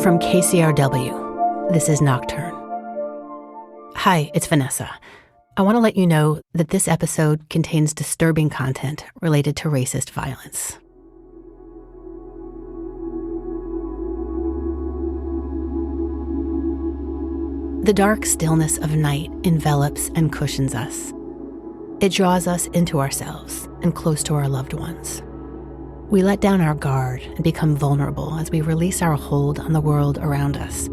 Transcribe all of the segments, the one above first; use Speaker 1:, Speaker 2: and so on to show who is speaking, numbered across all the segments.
Speaker 1: From KCRW, this is Nocturne. Hi, it's Vanessa. I want to let you know that this episode contains disturbing content related to racist violence. The dark stillness of night envelops and cushions us. It draws us into ourselves and close to our loved ones. We let down our guard and become vulnerable as we release our hold on the world around us.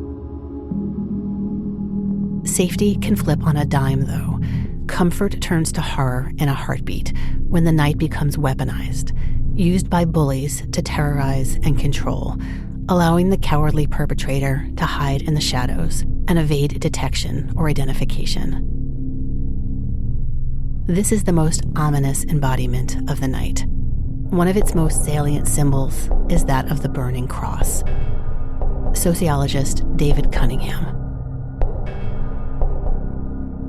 Speaker 1: Safety can flip on a dime, though. Comfort turns to horror in a heartbeat when the night becomes weaponized, used by bullies to terrorize and control, allowing the cowardly perpetrator to hide in the shadows and evade detection or identification. This is the most ominous embodiment of the night. One of its most salient symbols is that of the burning cross. Sociologist David Cunningham.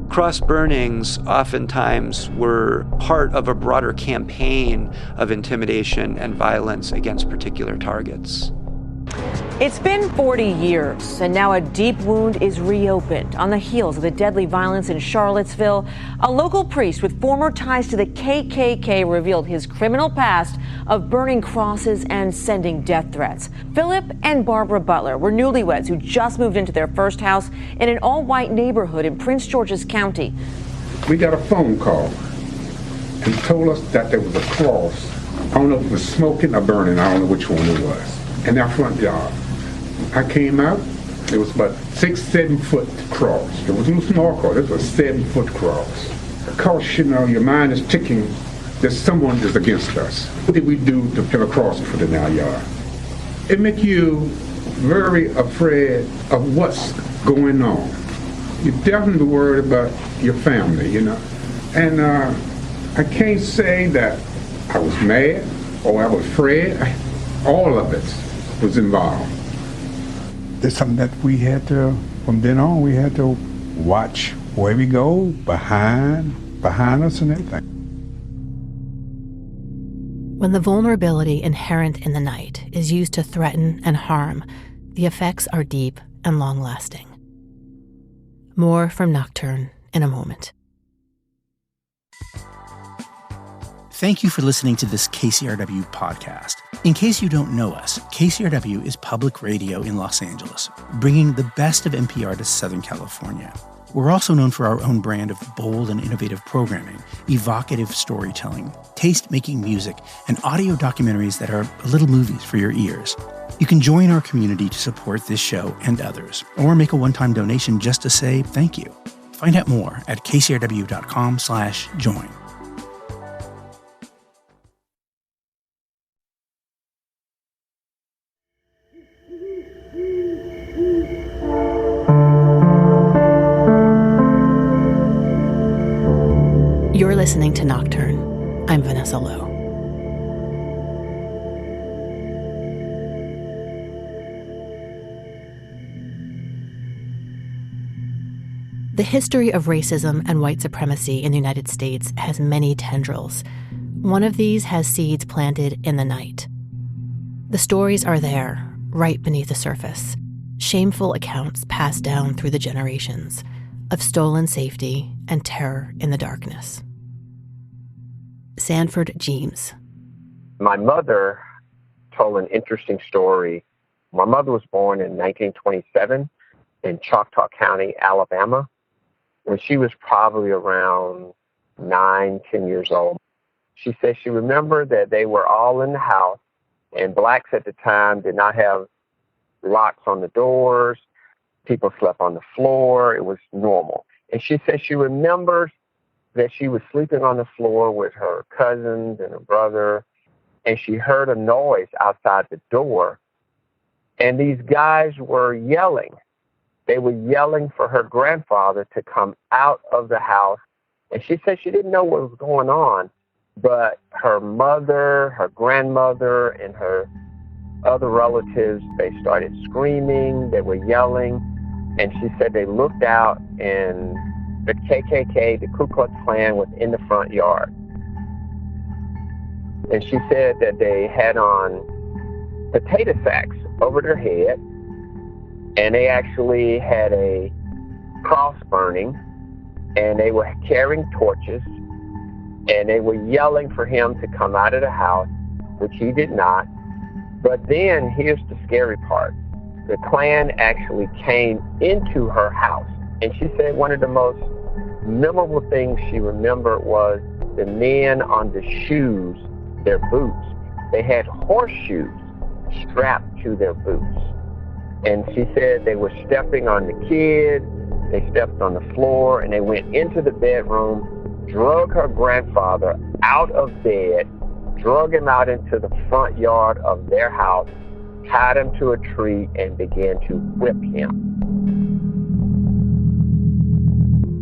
Speaker 2: Cross burnings oftentimes were part of a broader campaign of intimidation and violence against particular targets.
Speaker 3: It's been 40 years, and now a deep wound is reopened on the heels of the deadly violence in Charlottesville. A local priest with former ties to the KKK revealed his criminal past of burning crosses and sending death threats. Philip and Barbara Butler were newlyweds who just moved into their first house in an all-white neighborhood in Prince George's County.
Speaker 4: We got a phone call and told us that there was a cross. I don't know if it was smoking or burning. I don't know which one it was. In our front yard. I came out, it was about 6-7 foot cross. It wasn't a small cross, it was a 7-foot cross. Of course, you know, your mind is ticking that someone is against us. What did we do to put a cross put in our yard? It makes you very afraid of what's going on. You're definitely worried about your family, you know. And I can't say that I was mad or I was afraid. All of it was involved.
Speaker 5: It's something that we had to, from then on, we had to watch where we go, behind us and everything.
Speaker 1: When the vulnerability inherent in the night is used to threaten and harm, the effects are deep and long-lasting. More from Nocturne in a moment.
Speaker 6: Thank you for listening to this KCRW podcast. In case you don't know us, KCRW is public radio in Los Angeles, bringing the best of NPR to Southern California. We're also known for our own brand of bold and innovative programming, evocative storytelling, taste-making music, and audio documentaries that are little movies for your ears. You can join our community to support this show and others, or make a one-time donation just to say thank you. Find out more at kcrw.com/join.
Speaker 1: You're listening to Nocturne. I'm Vanessa Lowe. The history of racism and white supremacy in the United States has many tendrils. One of these has seeds planted in the night. The stories are there, right beneath the surface. Shameful accounts passed down through the generations of stolen safety and terror in the darkness. Sanford Jeems.
Speaker 7: My mother told an interesting story. My mother was born in 1927 in Choctaw County, Alabama, when she was probably around 9, 10 years old. She said she remembered that they were all in the house, and blacks at the time did not have locks on the doors. People slept on the floor. It was normal. And she said she remembers that she was sleeping on the floor with her cousins and her brother, and she heard a noise outside the door, and these guys were yelling. They were yelling for her grandfather to come out of the house, and she said she didn't know what was going on, but her mother, her grandmother, and her other relatives, they started screaming, they were yelling, and she said they looked out and the KKK, the Ku Klux Klan, was in the front yard. And she said that they had on potato sacks over their head, And they actually had a cross burning, and they were carrying torches, and they were yelling for him to come out of the house, which he did not. But then here's the scary part. The Klan actually came into her house, and she said one of the most memorable things she remembered was the men on the shoes, their boots. They had horseshoes strapped to their boots. And she said they were stepping on the kid, they stepped on the floor, and they went into the bedroom, drug her grandfather out of bed, drug him out into the front yard of their house, tied him to a tree, and began to whip him.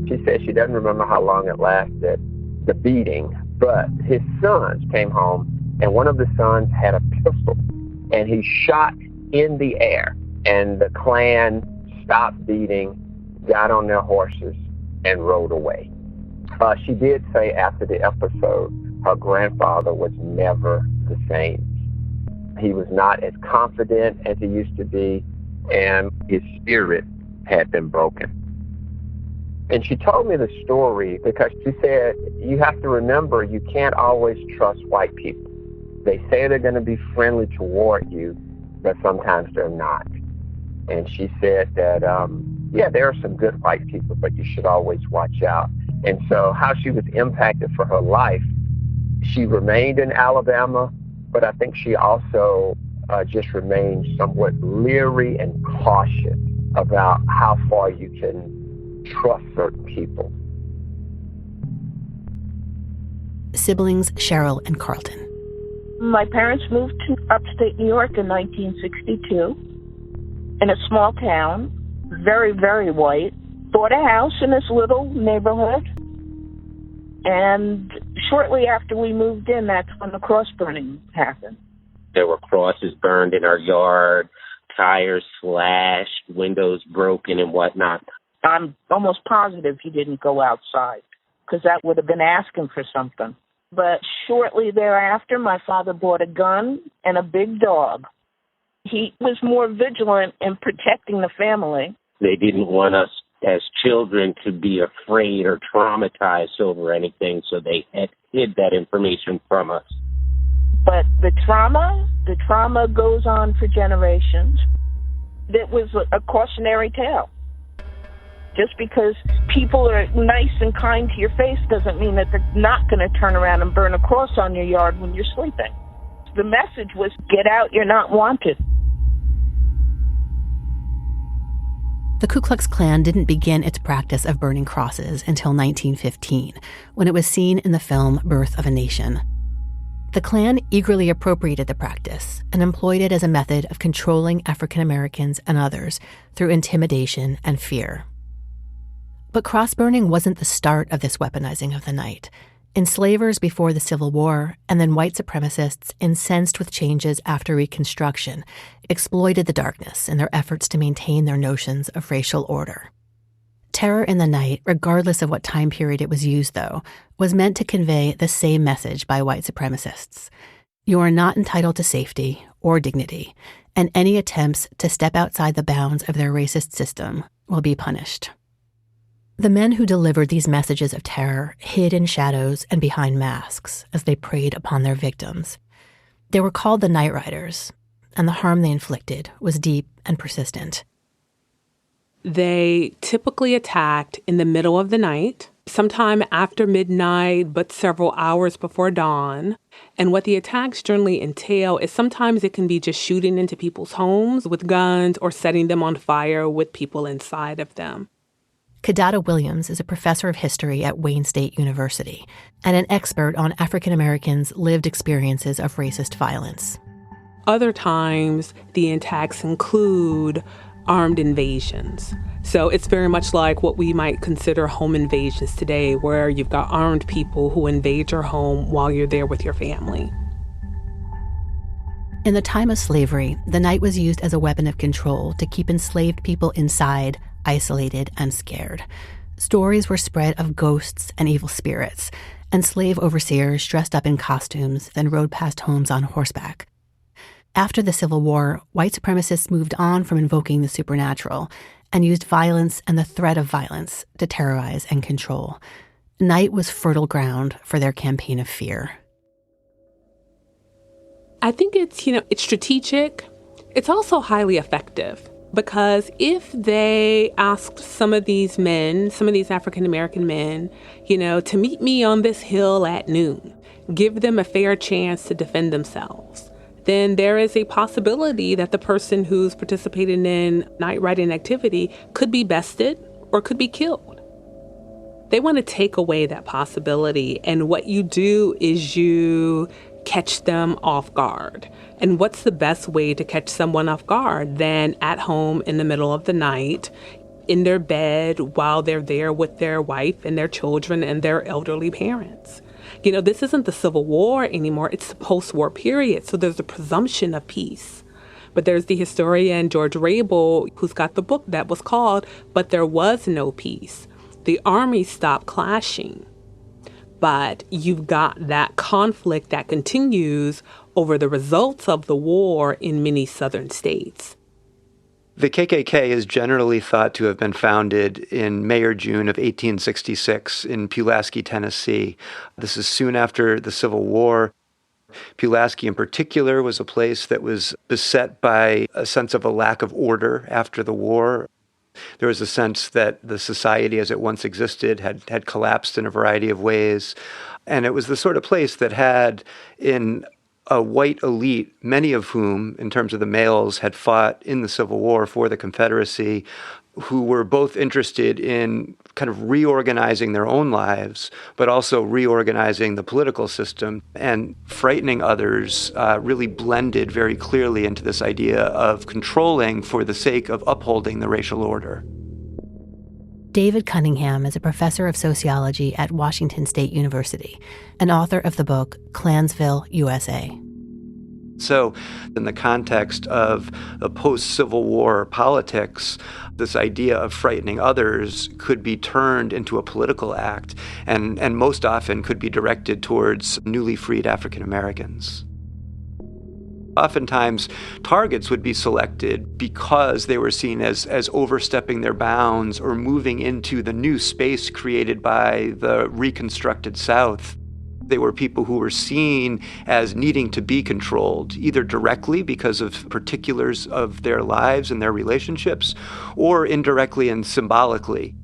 Speaker 7: She said she doesn't remember how long it lasted, the beating, but his sons came home, and one of the sons had a pistol, and he shot in the air, and the Klan stopped beating, got on their horses, and rode away. She did say after the episode, her grandfather was never the same. He was not as confident as he used to be, and his spirit had been broken. And she told me the story because she said, you have to remember, you can't always trust white people. They say they're going to be friendly toward you, but sometimes they're not. And she said that, yeah, there are some good white people, but you should always watch out. And so how she was impacted for her life, she remained in Alabama, but I think she also just remained somewhat leery and cautious about how far you can trust certain people.
Speaker 1: Siblings Cheryl and Carlton.
Speaker 8: My parents moved to upstate New York in 1962 in a small town, very, very white. Bought a house in this little neighborhood. And shortly after we moved in, that's when the cross burning happened.
Speaker 9: There were crosses burned in our yard, tires slashed, windows broken and whatnot.
Speaker 8: I'm almost positive he didn't go outside because that would have been asking for something. But shortly thereafter, my father bought a gun and a big dog. He was more vigilant in protecting the family.
Speaker 9: They didn't want us as children to be afraid or traumatized over anything, so they had hid that information from us.
Speaker 8: But the trauma goes on for generations. It was a cautionary tale. Just because people are nice and kind to your face doesn't mean that they're not going to turn around and burn a cross on your yard when you're sleeping. The message was, get out, you're not wanted.
Speaker 1: The Ku Klux Klan didn't begin its practice of burning crosses until 1915, when it was seen in the film Birth of a Nation. The Klan eagerly appropriated the practice and employed it as a method of controlling African Americans and others through intimidation and fear. But cross-burning wasn't the start of this weaponizing of the night. Enslavers before the Civil War and then white supremacists, incensed with changes after Reconstruction, exploited the darkness in their efforts to maintain their notions of racial order. Terror in the night, regardless of what time period it was used, though, was meant to convey the same message by white supremacists. You are not entitled to safety or dignity, and any attempts to step outside the bounds of their racist system will be punished. The men who delivered these messages of terror hid in shadows and behind masks as they preyed upon their victims. They were called the nightriders, and the harm they inflicted was deep and persistent.
Speaker 10: They typically attacked in the middle of the night, sometime after midnight, but several hours before dawn. And what the attacks generally entail is sometimes it can be just shooting into people's homes with guns or setting them on fire with people inside of them.
Speaker 1: Kadada Williams is a professor of history at Wayne State University and an expert on African Americans' lived experiences of racist violence.
Speaker 10: Other times, the attacks include armed invasions. So it's very much like what we might consider home invasions today, where you've got armed people who invade your home while you're there with your family.
Speaker 1: In the time of slavery, the night was used as a weapon of control to keep enslaved people inside, isolated, and scared. Stories were spread of ghosts and evil spirits, and slave overseers dressed up in costumes then rode past homes on horseback. After the Civil War, white supremacists moved on from invoking the supernatural and used violence and the threat of violence to terrorize and control. Night was fertile ground for their campaign of fear.
Speaker 10: I think it's strategic. It's also highly effective, because if they asked some of these African-American men, to meet me on this hill at noon, give them a fair chance to defend themselves, then there is a possibility that the person who's participating in night riding activity could be bested or could be killed. They want to take away that possibility, and what you do is you catch them off guard. And what's the best way to catch someone off guard than at home in the middle of the night, in their bed, while they're there with their wife and their children and their elderly parents? This isn't the Civil War anymore. It's the post-war period. So there's a presumption of peace. But there's the historian George Rabel, who's got the book that was called But There Was No Peace. The armies stopped clashing, but you've got that conflict that continues over the results of the war in many southern states.
Speaker 2: The KKK is generally thought to have been founded in May or June of 1866 in Pulaski, Tennessee. This is soon after the Civil War. Pulaski in particular was a place that was beset by a sense of a lack of order after the war. There was a sense that the society as it once existed had collapsed in a variety of ways. And it was the sort of place that had in a white elite, many of whom, in terms of the males, had fought in the Civil War for the Confederacy, who were both interested in kind of reorganizing their own lives, but also reorganizing the political system. And frightening others really blended very clearly into this idea of controlling for the sake of upholding the racial order.
Speaker 1: David Cunningham is a professor of sociology at Washington State University and author of the book Klansville, USA.
Speaker 2: So in the context of the post-Civil War politics, this idea of frightening others could be turned into a political act and most often could be directed towards newly freed African Americans. Oftentimes, targets would be selected because they were seen as overstepping their bounds or moving into the new space created by the reconstructed South. They were people who were seen as needing to be controlled, either directly because of particulars of their lives and their relationships, or indirectly and symbolically.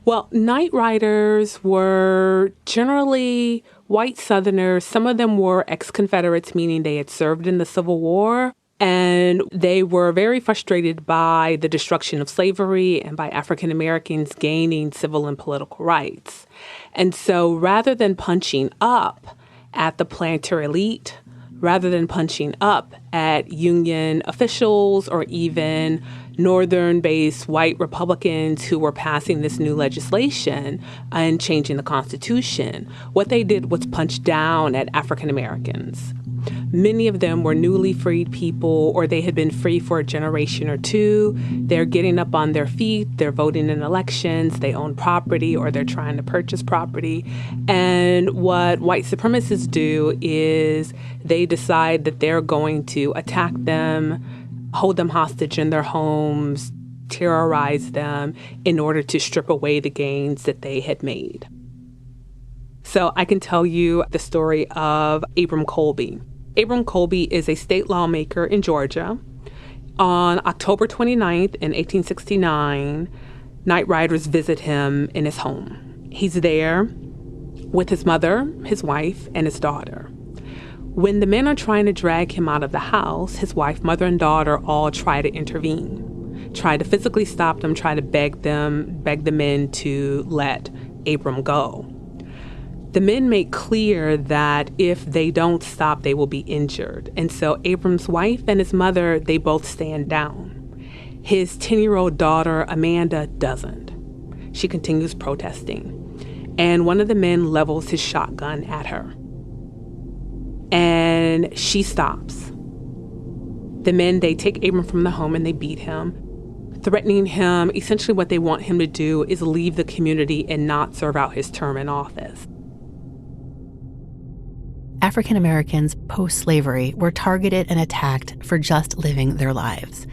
Speaker 10: Well, night riders were generally white Southerners. Some of them were ex-Confederates, meaning they had served in the Civil War. And they were very frustrated by the destruction of slavery and by African Americans gaining civil and political rights. And so rather than punching up at the planter elite, rather than punching up at Union officials or even Northern-based white Republicans who were passing this new legislation and changing the Constitution, what they did was punch down at African Americans. Many of them were newly freed people, or they had been free for a generation or two. They're getting up on their feet. They're voting in elections. They own property, or they're trying to purchase property. And what white supremacists do is they decide that they're going to attack them, hold them hostage in their homes, terrorize them in order to strip away the gains that they had made. So I can tell you the story of Abram Colby. Abram Colby is a state lawmaker in Georgia. On October 29th in 1869, night riders visit him in his home. He's there with his mother, his wife, and his daughter. When the men are trying to drag him out of the house, his wife, mother, and daughter all try to intervene, try to physically stop them, try to beg the men to let Abram go. The men make clear that if they don't stop, they will be injured. And so Abram's wife and his mother, they both stand down. His 10-year-old daughter, Amanda, doesn't. She continues protesting. And one of the men levels his shotgun at her. And she stops. The men, they take Abram from the home and they beat him, threatening him. Essentially what they want him to do is leave the community and not serve out his term in office.
Speaker 1: African Americans post-slavery were targeted and attacked for just living their lives.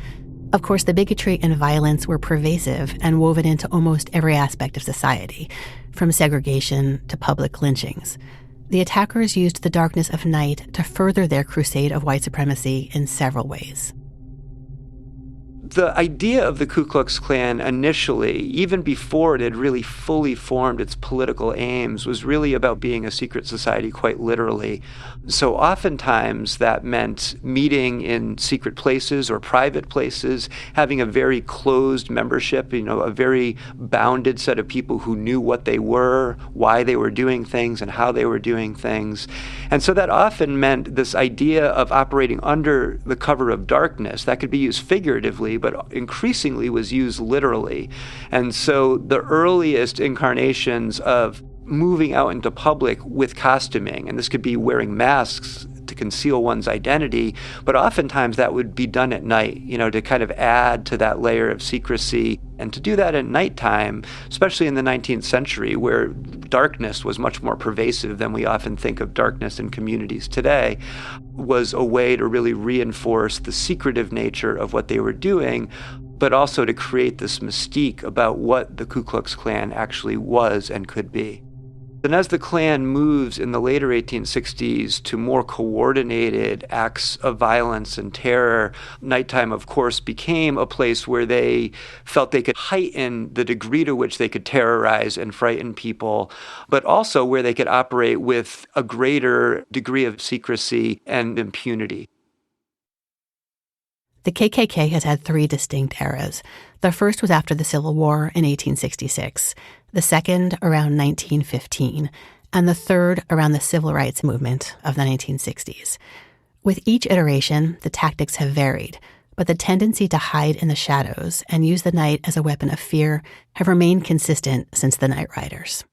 Speaker 1: Of course, the bigotry and violence were pervasive and woven into almost every aspect of society, from segregation to public lynchings. The attackers used the darkness of night to further their crusade of white supremacy in several ways.
Speaker 2: The idea of the Ku Klux Klan initially, even before it had really fully formed its political aims, was really about being a secret society, quite literally. So oftentimes that meant meeting in secret places or private places, having a very closed membership, a very bounded set of people who knew what they were, why they were doing things, and how they were doing things. And so that often meant this idea of operating under the cover of darkness. That could be used figuratively, but increasingly was used literally. And so the earliest incarnations of moving out into public with costuming, and this could be wearing masks to conceal one's identity, but oftentimes that would be done at night, to kind of add to that layer of secrecy. And to do that at nighttime, especially in the 19th century, where darkness was much more pervasive than we often think of darkness in communities today, was a way to really reinforce the secretive nature of what they were doing, but also to create this mystique about what the Ku Klux Klan actually was and could be. And as the Klan moves in the later 1860s to more coordinated acts of violence and terror, nighttime, of course, became a place where they felt they could heighten the degree to which they could terrorize and frighten people, but also where they could operate with a greater degree of secrecy and impunity.
Speaker 1: The KKK has had three distinct eras. The first was after the Civil War in 1866, the second around 1915, and the third around the Civil Rights Movement of the 1960s. With each iteration, the tactics have varied, but the tendency to hide in the shadows and use the night as a weapon of fear have remained consistent since the nightriders.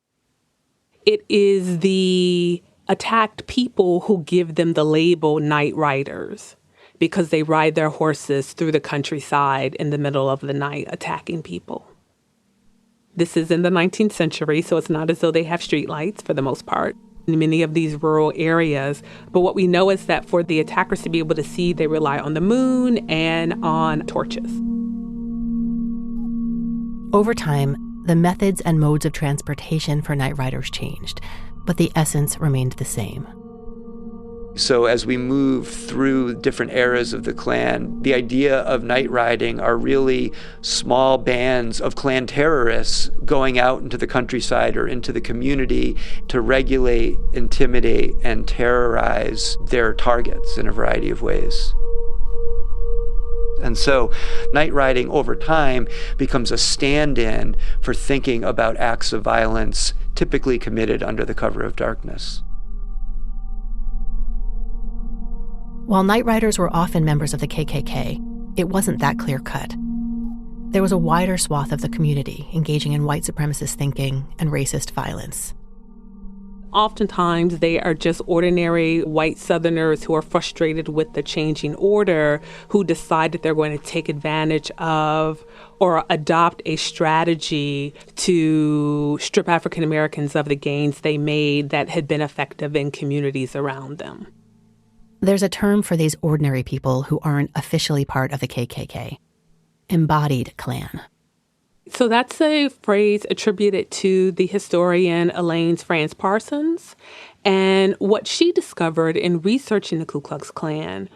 Speaker 10: It is the attacked people who give them the label nightriders, because they ride their horses through the countryside in the middle of the night attacking people. This is in the 19th century, so it's not as though they have streetlights for the most part in many of these rural areas. But what we know is that for the attackers to be able to see, they rely on the moon and on torches.
Speaker 1: Over time, the methods and modes of transportation for nightriders changed, but the essence remained the same.
Speaker 2: So as we move through different eras of the Klan, the idea of night riding are really small bands of Klan terrorists going out into the countryside or into the community to regulate, intimidate, and terrorize their targets in a variety of ways. And so night riding over time becomes a stand-in for thinking about acts of violence typically committed under the cover of darkness.
Speaker 1: While nightriders were often members of the KKK, it wasn't that clear-cut. There was a wider swath of the community engaging in white supremacist thinking and racist violence.
Speaker 10: Oftentimes, they are just ordinary white Southerners who are frustrated with the changing order, who decide that they're going to take advantage of or adopt a strategy to strip African Americans of the gains they made that had been effective in communities around them.
Speaker 1: There's a term for these ordinary people who aren't officially part of the KKK: embodied Klan.
Speaker 10: So that's a phrase attributed to the historian Elaine France Parsons. And what she discovered in researching the Ku Klux Klan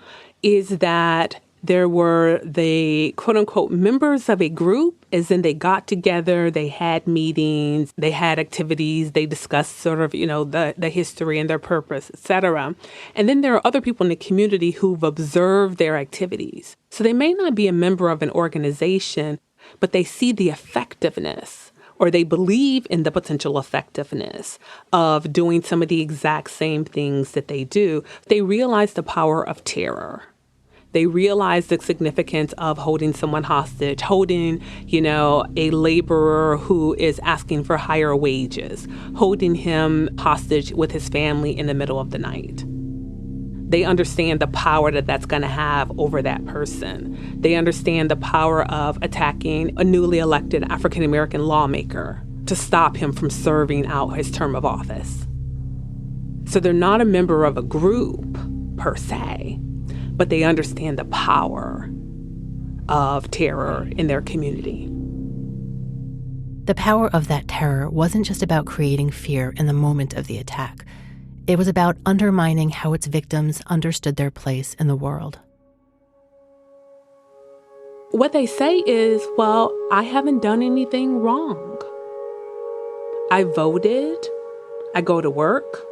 Speaker 10: is that there were the quote-unquote members of a group, as in they got together, they had meetings, they had activities, they discussed sort of, the history and their purpose, et cetera. And then there are other people in the community who've observed their activities. So they may not be a member of an organization, but they see the effectiveness, or they believe in the potential effectiveness of doing some of the exact same things that they do. They realize the power of terror. They realize the significance of holding someone hostage, holding, a laborer who is asking for higher wages, holding him hostage with his family in the middle of the night. They understand the power that that's going to have over that person. They understand the power of attacking a newly elected African-American lawmaker to stop him from serving out his term of office. So they're not a member of a group per se, but they understand the power of terror in their community.
Speaker 1: The power of that terror wasn't just about creating fear in the moment of the attack. It was about undermining how its victims understood their place in the world.
Speaker 10: What they say is, well, I haven't done anything wrong. I voted. I go to work.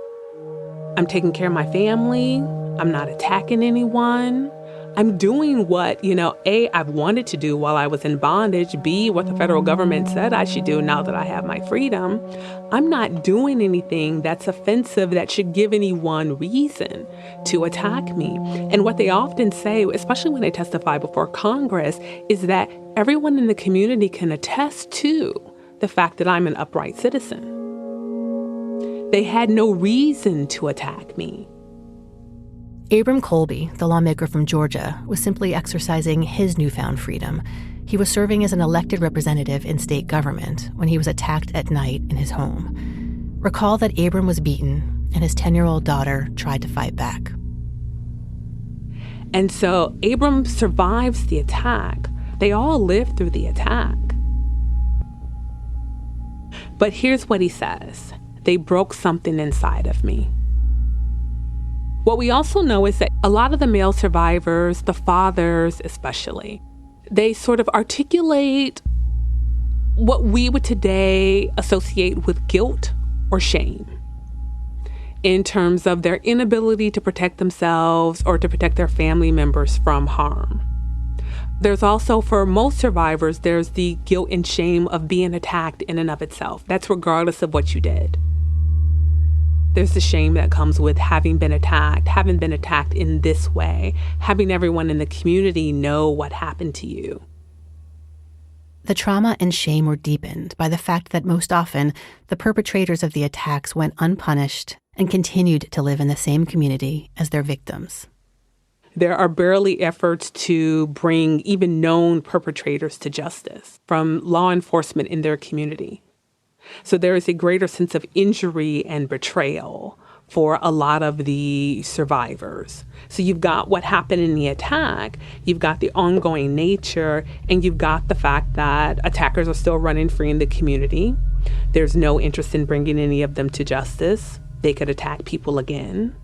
Speaker 10: I'm taking care of my family. I'm not attacking anyone. I'm doing what, A, I've wanted to do while I was in bondage, B, what the federal government said I should do now that I have my freedom. I'm not doing anything that's offensive that should give anyone reason to attack me. And what they often say, especially when they testify before Congress, is that everyone in the community can attest to the fact that I'm an upright citizen. They had no reason to attack me.
Speaker 1: Abram Colby, the lawmaker from Georgia, was simply exercising his newfound freedom. He was serving as an elected representative in state government when he was attacked at night in his home. Recall that Abram was beaten and his 10-year-old daughter tried to fight back.
Speaker 10: And so Abram survives the attack. They all live through the attack. But here's what he says. They broke something inside of me. What we also know is that a lot of the male survivors, the fathers especially, they sort of articulate what we would today associate with guilt or shame in terms of their inability to protect themselves or to protect their family members from harm. There's also, for most survivors, there's the guilt and shame of being attacked in and of itself. That's regardless of what you did. There's the shame that comes with having been attacked in this way, having everyone in the community know what happened to you.
Speaker 1: The trauma and shame were deepened by the fact that most often the perpetrators of the attacks went unpunished and continued to live in the same community as their victims.
Speaker 10: There are barely efforts to bring even known perpetrators to justice from law enforcement in their community. So there is a greater sense of injury and betrayal for a lot of the survivors. So you've got what happened in the attack, you've got the ongoing nature, and you've got the fact that attackers are still running free in the community. There's no interest in bringing any of them to justice. They could attack people again.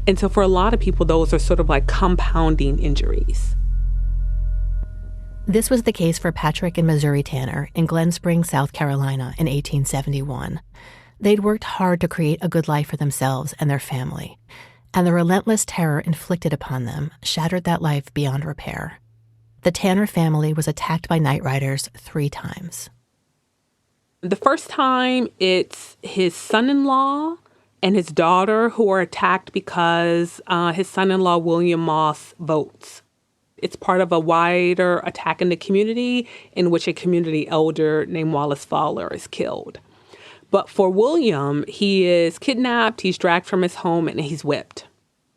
Speaker 10: And so for a lot of people, those are sort of like compounding injuries.
Speaker 1: This was the case for Patrick and Missouri Tanner in Glen Springs, South Carolina in 1871. They'd worked hard to create a good life for themselves and their family, and the relentless terror inflicted upon them shattered that life beyond repair. The Tanner family was attacked by nightriders 3 times.
Speaker 10: The first time, it's his son-in-law and his daughter who are attacked because his son-in-law, William Moss, votes. It's part of a wider attack in the community in which a community elder named Wallace Fowler is killed. But for William, he is kidnapped, he's dragged from his home, and he's whipped.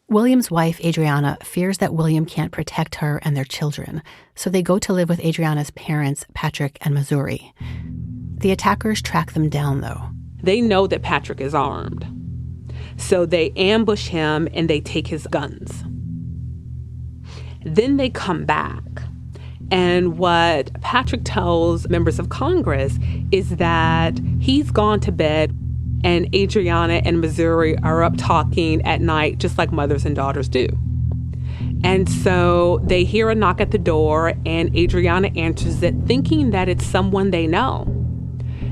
Speaker 1: William's wife, Adriana, fears that William can't protect her and their children, so they go to live with Adriana's parents, Patrick and Missouri. The attackers track them down, though.
Speaker 10: They know that Patrick is armed. So they ambush him and they take his guns. Then they come back. And what Patrick tells members of Congress is that he's gone to bed and Adriana and Missouri are up talking at night, just like mothers and daughters do. And so they hear a knock at the door and Adriana answers it, thinking that it's someone they know.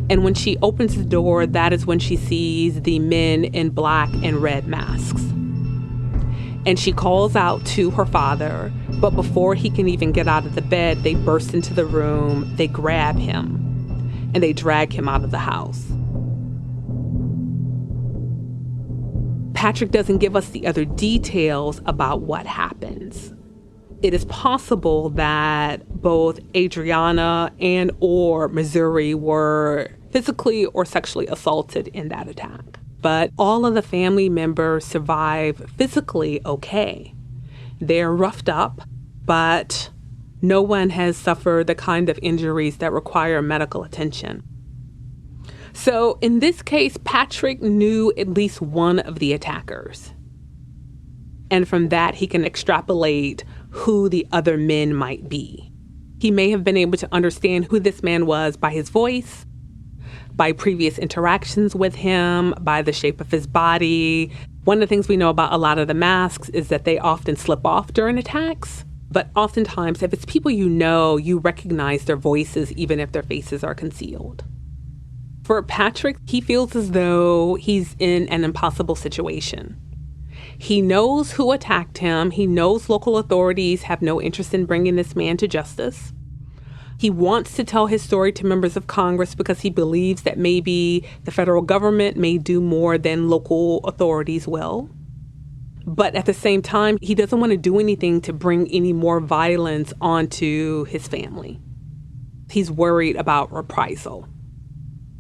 Speaker 10: And when she opens the door, that is when she sees the men in black and red masks. And she calls out to her father, but before he can even get out of the bed, they burst into the room, they grab him, and they drag him out of the house. Patrick doesn't give us the other details about what happens. It is possible that both Adriana and or Missouri were physically or sexually assaulted in that attack. But all of the family members survive physically okay. They're roughed up, but no one has suffered the kind of injuries that require medical attention. So in this case, Patrick knew at least one of the attackers. And from that, he can extrapolate who the other men might be. He may have been able to understand who this man was by his voice, by previous interactions with him, by the shape of his body. One of the things we know about a lot of the masks is that they often slip off during attacks. But oftentimes, if it's people you know, you recognize their voices even if their faces are concealed. For Patrick, he feels as though he's in an impossible situation. He knows who attacked him. He knows local authorities have no interest in bringing this man to justice. He wants to tell his story to members of Congress because he believes that maybe the federal government may do more than local authorities will. But at the same time, he doesn't want to do anything to bring any more violence onto his family. He's worried about reprisal.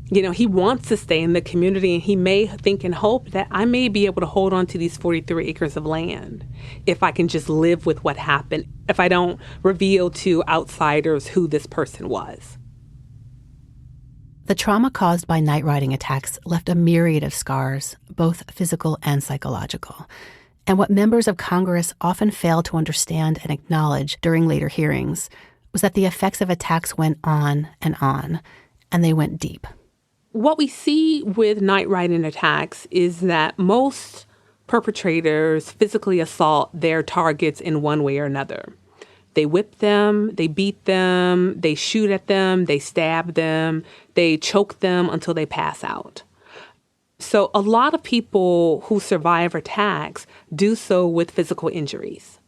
Speaker 10: You know, he wants to stay in the community, and he may think and hope that I may be able to hold on to these 43 acres of land if I can just live with what happened, if I don't reveal to outsiders who this person was.
Speaker 1: The trauma caused by night riding attacks left a myriad of scars, both physical and psychological. And what members of Congress often fail to understand and acknowledge during later hearings was that the effects of attacks went on, and they went deep.
Speaker 10: What we see with night riding attacks is that most perpetrators physically assault their targets in one way or another. They whip them, they beat them, they shoot at them, they stab them, they choke them until they pass out. So a lot of people who survive attacks do so with physical injuries.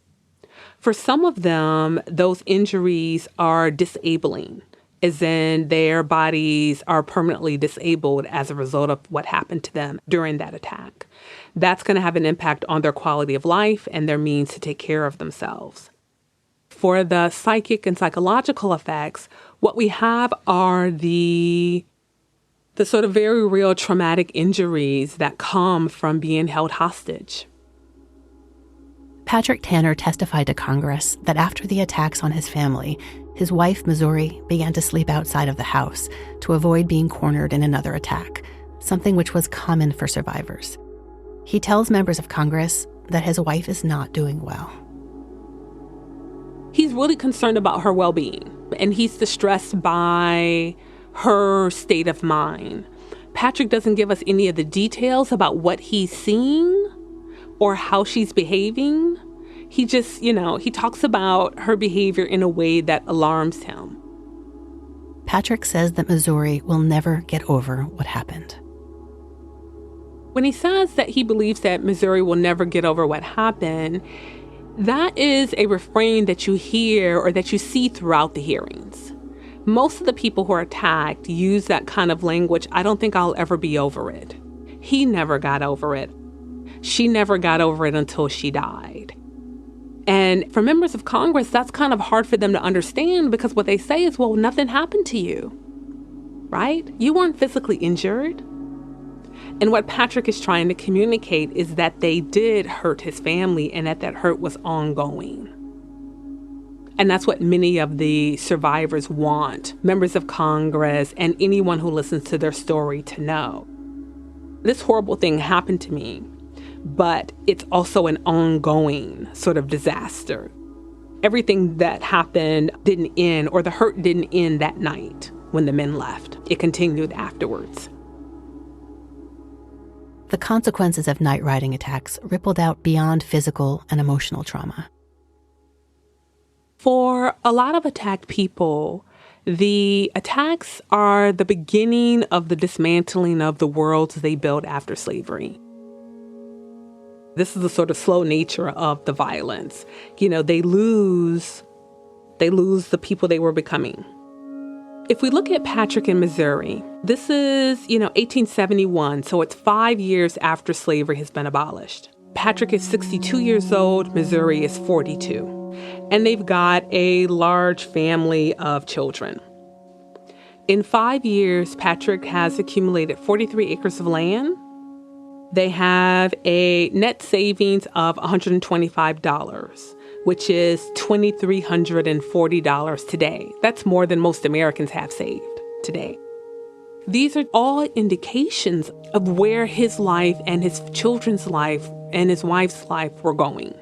Speaker 10: For some of them, those injuries are disabling, as in their bodies are permanently disabled as a result of what happened to them during that attack. That's going to have an impact on their quality of life and their means to take care of themselves. For the psychic and psychological effects, what we have are the sort of very real traumatic injuries that come from being held hostage.
Speaker 1: Patrick Tanner testified to Congress that after the attacks on his family, his wife, Missouri, began to sleep outside of the house to avoid being cornered in another attack, something which was common for survivors. He tells members of Congress that his wife is not doing well.
Speaker 10: He's really concerned about her well-being, and he's distressed by her state of mind. Patrick doesn't give us any of the details about what he's seeing or how she's behaving. He just, he talks about her behavior in a way that alarms him.
Speaker 1: Patrick says that Missouri will never get over what happened.
Speaker 10: When he says that he believes that Missouri will never get over what happened, that is a refrain that you hear or that you see throughout the hearings. Most of the people who are attacked use that kind of language, I don't think I'll ever be over it. He never got over it. She never got over it until she died. And for members of Congress, that's kind of hard for them to understand because what they say is, well, nothing happened to you, right? You weren't physically injured. And what Patrick is trying to communicate is that they did hurt his family and that hurt was ongoing. And that's what many of the survivors want members of Congress and anyone who listens to their story to know. This horrible thing happened to me, but it's also an ongoing sort of disaster. Everything that happened didn't end, or the hurt didn't end that night when the men left. It continued afterwards.
Speaker 1: The consequences of night riding attacks rippled out beyond physical and emotional trauma.
Speaker 10: For a lot of attacked people, the attacks are the beginning of the dismantling of the worlds they built after slavery. This is the sort of slow nature of the violence. They lose the people they were becoming. If we look at Patrick in Missouri, this is, 1871, so it's 5 years after slavery has been abolished. Patrick is 62 years old, Missouri is 42. And they've got a large family of children. In 5 years, Patrick has accumulated 43 acres of land. They have a net savings of $125, which is $2,340 today. That's more than most Americans have saved today. These are all indications of where his life and his children's life and his wife's life were going.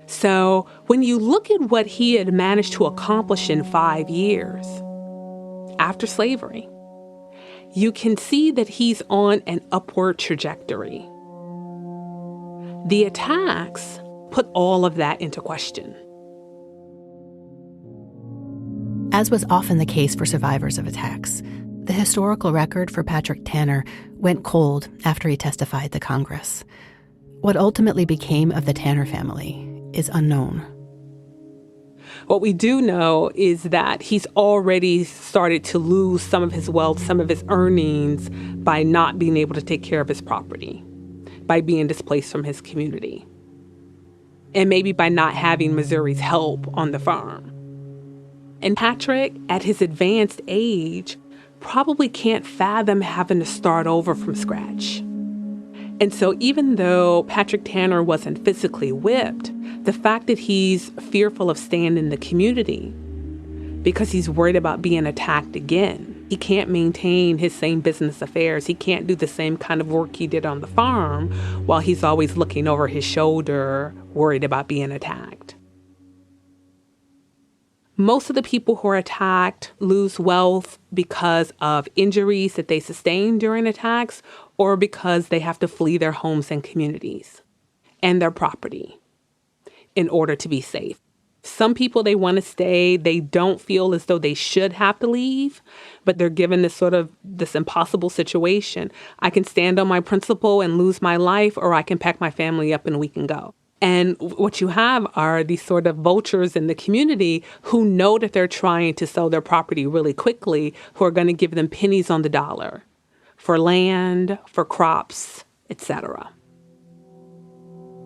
Speaker 10: So when you look at what he had managed to accomplish in 5 years after slavery, you can see that he's on an upward trajectory. The attacks put all of that into question.
Speaker 1: As was often the case for survivors of attacks, the historical record for Patrick Tanner went cold after he testified to Congress. What ultimately became of the Tanner family is unknown.
Speaker 10: What we do know is that he's already started to lose some of his wealth, some of his earnings, by not being able to take care of his property, by being displaced from his community, and maybe by not having Missouri's help on the farm. And Patrick, at his advanced age, probably can't fathom having to start over from scratch. And so even though Patrick Tanner wasn't physically whipped, the fact that he's fearful of staying in the community because he's worried about being attacked again. He can't maintain his same business affairs. He can't do the same kind of work he did on the farm while he's always looking over his shoulder, worried about being attacked. Most of the people who are attacked lose wealth because of injuries that they sustain during attacks or because they have to flee their homes and communities and their property in order to be safe. Some people, they want to stay. They don't feel as though they should have to leave, but they're given this impossible situation. I can stand on my principle and lose my life, or I can pack my family up and we can go. And what you have are these sort of vultures in the community who know that they're trying to sell their property really quickly, who are going to give them pennies on the dollar for land, for crops, etc.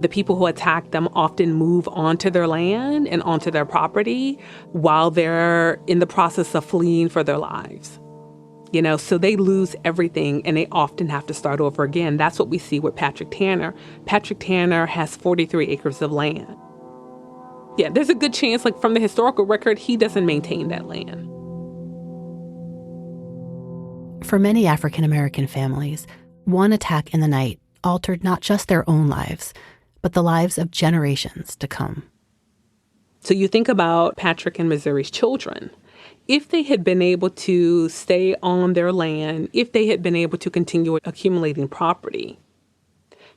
Speaker 10: The people who attack them often move onto their land and onto their property while they're in the process of fleeing for their lives. So they lose everything and they often have to start over again. That's what we see with Patrick Tanner. Patrick Tanner has 43 acres of land. Yeah, there's a good chance, from the historical record, he doesn't maintain that land.
Speaker 1: For many African American families, one attack in the night altered not just their own lives, but the lives of generations to come.
Speaker 10: So you think about Patrick and Missouri's children. If they had been able to stay on their land, if they had been able to continue accumulating property,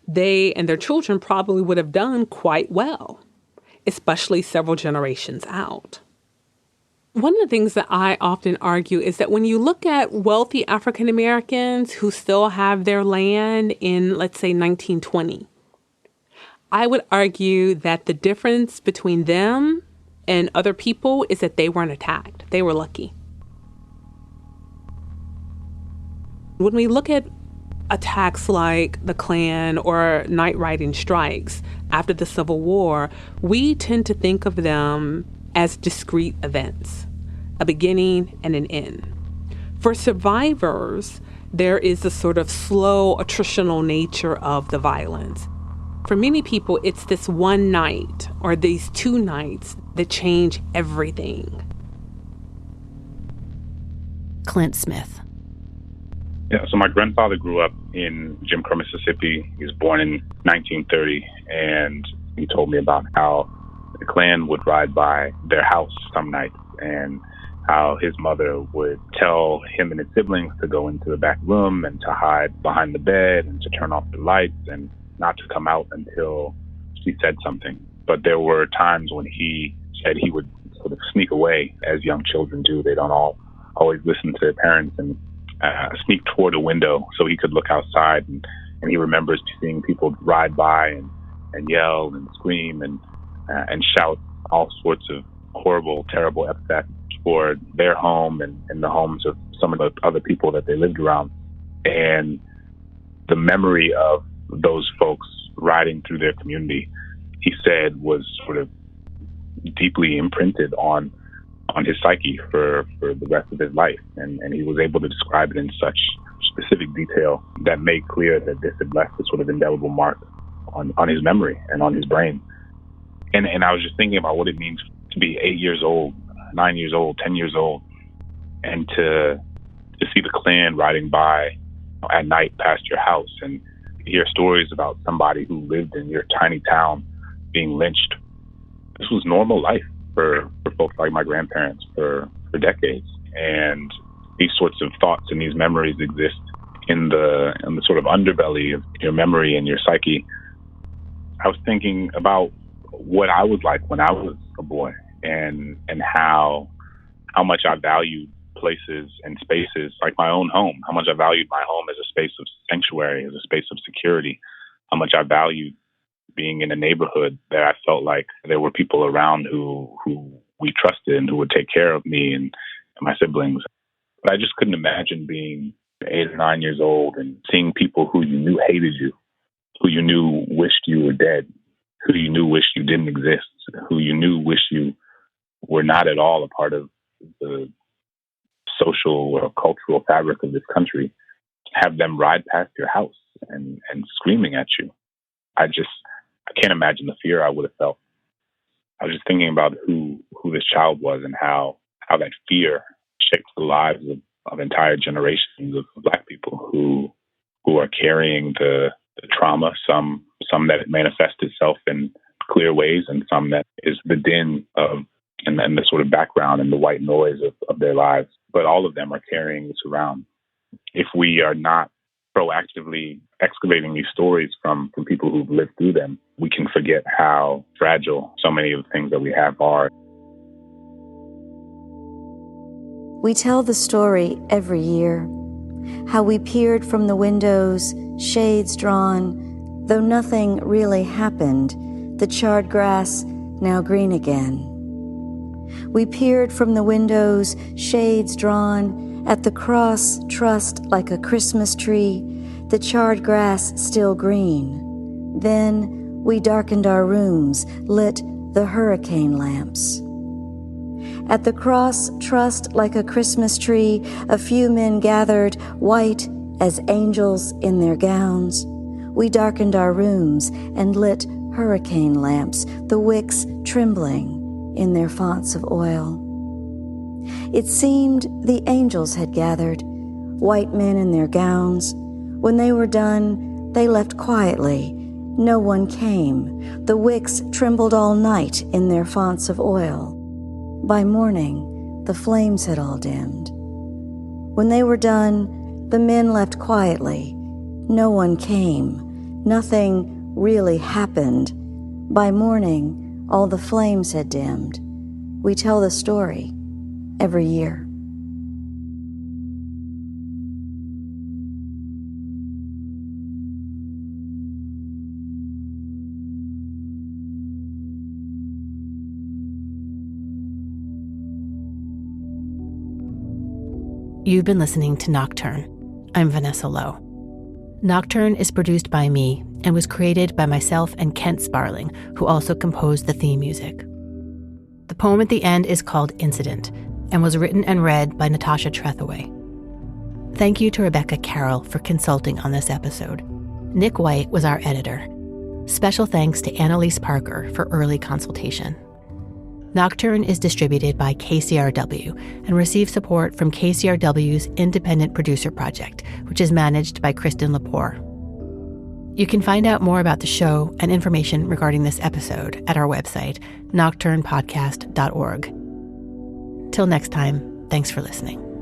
Speaker 10: they and their children probably would have done quite well, especially several generations out. One of the things that I often argue is that when you look at wealthy African Americans who still have their land in, let's say, 1920, I would argue that the difference between them and other people is that they weren't attacked. They were lucky. When we look at attacks like the Klan or night riding strikes after the Civil War, we tend to think of them as discrete events, a beginning and an end. For survivors, there is a sort of slow attritional nature of the violence. For many people, it's this one night or these two nights that change everything.
Speaker 1: Clint Smith.
Speaker 11: Yeah, so my grandfather grew up in Jim Crow, Mississippi. He was born in 1930, and he told me about how the Klan would ride by their house some nights and how his mother would tell him and his siblings to go into the back room and to hide behind the bed and to turn off the lights and not to come out until she said something. But there were times when he said he would sort of sneak away, as young children do. They don't always listen to their parents, and sneak toward a window so he could look outside. And he remembers seeing people ride by and yell and scream and shout all sorts of horrible, terrible epithets for their home and the homes of some of the other people that they lived around. And the memory of those folks riding through their community, he said, was sort of deeply imprinted on his psyche for the rest of his life. And he was able to describe it in such specific detail that made clear that this had left a sort of indelible mark on his memory and on his brain. And I was just thinking about what it means to be 8 years old, 9 years old, 10 years old, and to to see the Klan riding by at night past your house and hear stories about somebody who lived in your tiny town being lynched. This was normal life for folks like my grandparents for decades. And these sorts of thoughts and these memories exist in the sort of underbelly of your memory and your psyche. I was thinking about what I was like when I was a boy and how much I valued places and spaces like my own home, how much I valued my home as a space of sanctuary, as a space of security, how much I valued being in a neighborhood that I felt like there were people around who we trusted and who would take care of me and my siblings. But I just couldn't imagine being 8 or 9 years old and seeing people who you knew hated you, who you knew wished you were dead, who you knew wished you didn't exist, who you knew wished you were not at all a part of the social or cultural fabric of this country, have them ride past your house and screaming at you. I can't imagine the fear I would have felt. I was just thinking about who this child was and how that fear shaped the lives of entire generations of Black people who are carrying the trauma, some that it manifests itself in clear ways and some that is the din of and the sort of background and the white noise of their lives. But all of them are carrying this around. If we are not proactively excavating these stories from people who've lived through them, we can forget how fragile so many of the things that we have are.
Speaker 12: We tell the story every year, how we peered from the windows, shades drawn, though nothing really happened, the charred grass now green again. We peered from the windows, shades drawn, at the cross trussed like a Christmas tree, the charred grass still green. Then we darkened our rooms, lit the hurricane lamps. At the cross trussed like a Christmas tree, a few men gathered, white as angels in their gowns. We darkened our rooms and lit hurricane lamps, the wicks trembling in their fonts of oil. It seemed the angels had gathered, white men in their gowns. When they were done, they left quietly. No one came. The wicks trembled all night in their fonts of oil. By morning, the flames had all dimmed. When they were done, the men left quietly. No one came. Nothing really happened. By morning, all the flames had dimmed. We tell the story every year.
Speaker 1: You've been listening to Nocturne. I'm Vanessa Lowe. Nocturne is produced by me and was created by myself and Kent Sparling, who also composed the theme music. The poem at the end is called Incident and was written and read by Natasha Trethewey. Thank you to Rebecca Carroll for consulting on this episode. Nick White was our editor. Special thanks to Annalise Parker for early consultation. Nocturne is distributed by KCRW and receives support from KCRW's Independent Producer Project, which is managed by Kristen Lepore. You can find out more about the show and information regarding this episode at our website, nocturnepodcast.org. Till next time, thanks for listening.